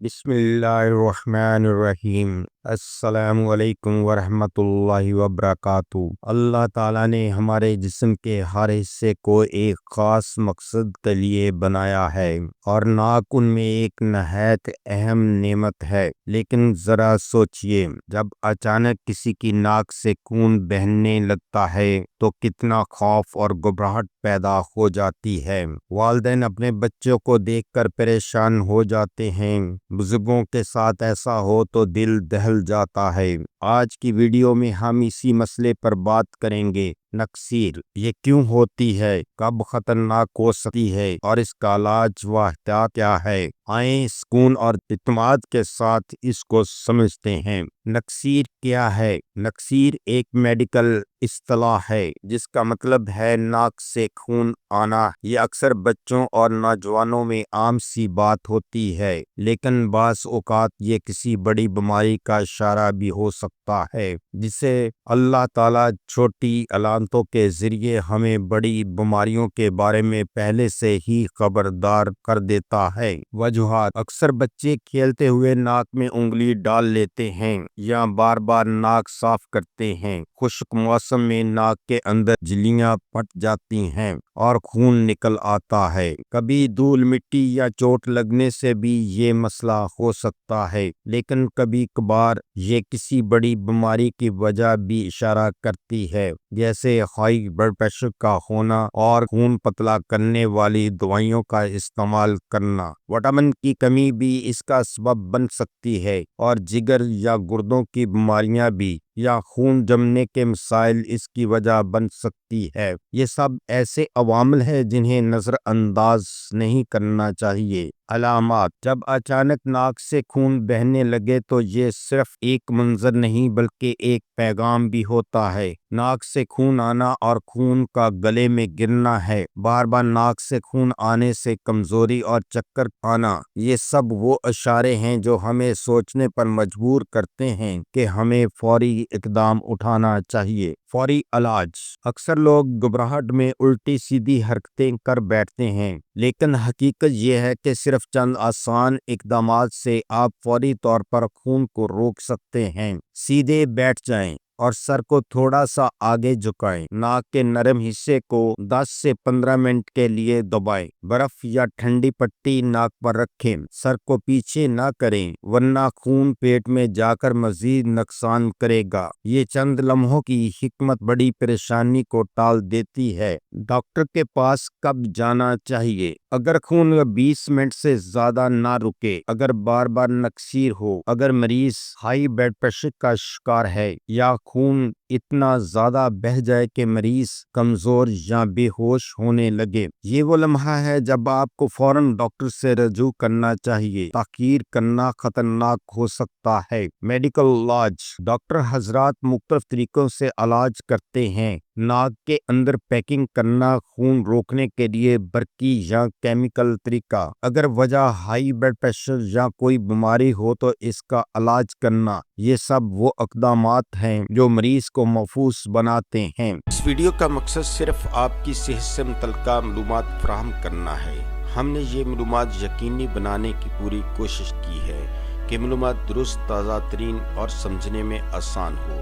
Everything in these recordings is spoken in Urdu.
بسم اللہ الرحمن الرحیم۔ السلام علیکم ورحمۃ اللہ وبرکاتہ۔ اللہ تعالیٰ نے ہمارے جسم کے ہر حصے کو ایک خاص مقصد کے لیے بنایا ہے اور ناک ان میں ایک نہایت اہم نعمت ہے۔ لیکن ذرا سوچئے، جب اچانک کسی کی ناک سے خون بہنے لگتا ہے تو کتنا خوف اور گھبراہٹ پیدا ہو جاتی ہے۔ والدین اپنے بچوں کو دیکھ کر پریشان ہو جاتے ہیں۔ بزرگوں کے ساتھ ایسا ہو تو دل دہل جاتا ہے۔ آج کی ویڈیو میں ہم اسی مسئلے پر بات کریں گے۔ نکسیر یہ کیوں ہوتی ہے، کب خطرناک ہو سکتی ہے اور اس کا علاج و احتیاط کیا ہے؟ آئیں سکون اور اعتماد کے ساتھ اس کو سمجھتے ہیں۔ نکسیر کیا ہے؟ نکسیر ایک میڈیکل اصطلاح ہے جس کا مطلب ہے ناک سے خون آنا۔ یہ اکثر بچوں اور نوجوانوں میں عام سی بات ہوتی ہے، لیکن بعض اوقات یہ کسی بڑی بیماری کا اشارہ بھی ہو سکتا ہے، جسے اللہ تعالیٰ چھوٹی علامتوں کے ذریعے ہمیں بڑی بیماریوں کے بارے میں پہلے سے ہی خبردار کر دیتا ہے۔ وجوہات: اکثر بچے کھیلتے ہوئے ناک میں انگلی ڈال لیتے ہیں یا بار بار ناک صاف کرتے ہیں۔ خشک موسم میں ناک کے اندر جھلیاں پھٹ جاتی ہیں اور خون نکل آتا ہے۔ کبھی دھول مٹی یا چوٹ لگنے سے بھی یہ مسئلہ ہو سکتا ہے، لیکن کبھی کبھار یہ کسی بڑی بیماری کی وجہ بھی اشارہ کرتی ہے، جیسے ہائی بلڈ پریشر کا ہونا اور خون پتلا کرنے والی دوائیوں کا استعمال کرنا۔ وٹامن کی کمی بھی اس کا سبب بن سکتی ہے اور جگر یا گردوں کی بیماریاں بھی، یا خون جمنے کے مسائل اس کی وجہ بن سکتی ہے۔ یہ سب ایسے عوامل ہیں جنہیں نظر انداز نہیں کرنا چاہیے۔ علامات: جب اچانک ناک سے خون بہنے لگے تو یہ صرف ایک منظر نہیں بلکہ ایک پیغام بھی ہوتا ہے۔ ناک سے خون آنا اور خون کا گلے میں گرنا ہے۔ بار بار ناک سے خون آنے سے کمزوری اور چکر آنا، یہ سب وہ اشارے ہیں جو ہمیں سوچنے پر مجبور کرتے ہیں کہ ہمیں فوری اقدام اٹھانا چاہیے۔ فوری علاج: اکثر لوگ گھبراہٹ میں الٹی سیدھی حرکتیں کر بیٹھتے ہیں، لیکن حقیقت یہ ہے کہ صرف چند آسان اقدامات سے آپ فوری طور پر خون کو روک سکتے ہیں۔ سیدھے بیٹھ جائیں اور سر کو تھوڑا سا آگے جھکائیں۔ ناک کے نرم حصے کو 10 سے 15 منٹ کے لیے دبائیں۔ برف یا ٹھنڈی پٹی ناک پر رکھیں۔ سر کو پیچھے نہ کریں ورنہ خون پیٹ میں جا کر مزید نقصان کرے گا۔ یہ چند لمحوں کی حکمت بڑی پریشانی کو ٹال دیتی ہے۔ ڈاکٹر کے پاس کب جانا چاہیے؟ اگر خون 20 منٹ سے زیادہ نہ رکے، اگر بار بار نکسیر ہو، اگر مریض ہائی بلڈ پریشر کا شکار ہے، یا خون اتنا زیادہ بہہ جائے کہ مریض کمزور یا بے ہوش ہونے لگے، یہ وہ لمحہ ہے جب آپ کو فوراً ڈاکٹر سے رجوع کرنا چاہیے۔ تاخیر کرنا خطرناک ہو سکتا ہے۔ میڈیکل علاج: ڈاکٹر حضرات مختلف طریقوں سے علاج کرتے ہیں۔ ناک کے اندر پیکنگ کرنا خون روکنے کے لیے برقی یا کیمیکل طریقہ۔ اگر وجہ ہائی بلڈ پریشر یا کوئی بیماری ہو تو اس کا علاج کرنا، یہ سب وہ اقدامات ہیں جو مریض کو محفوظ بناتے ہیں۔ اس ویڈیو کا مقصد صرف آپ کی صحت سے متعلقہ معلومات فراہم کرنا ہے۔ ہم نے یہ معلومات یقینی بنانے کی پوری کوشش کی ہے کہ معلومات درست، تازہ ترین اور سمجھنے میں آسان ہو۔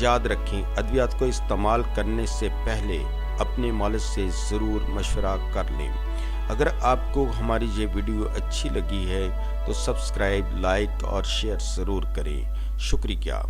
یاد رکھیں، ادویات کو استعمال کرنے سے پہلے اپنے مالج سے ضرور مشورہ کر لیں۔ اگر آپ کو ہماری یہ ویڈیو اچھی لگی ہے تو سبسکرائب، لائک اور شیئر ضرور کریں۔ شکریہ۔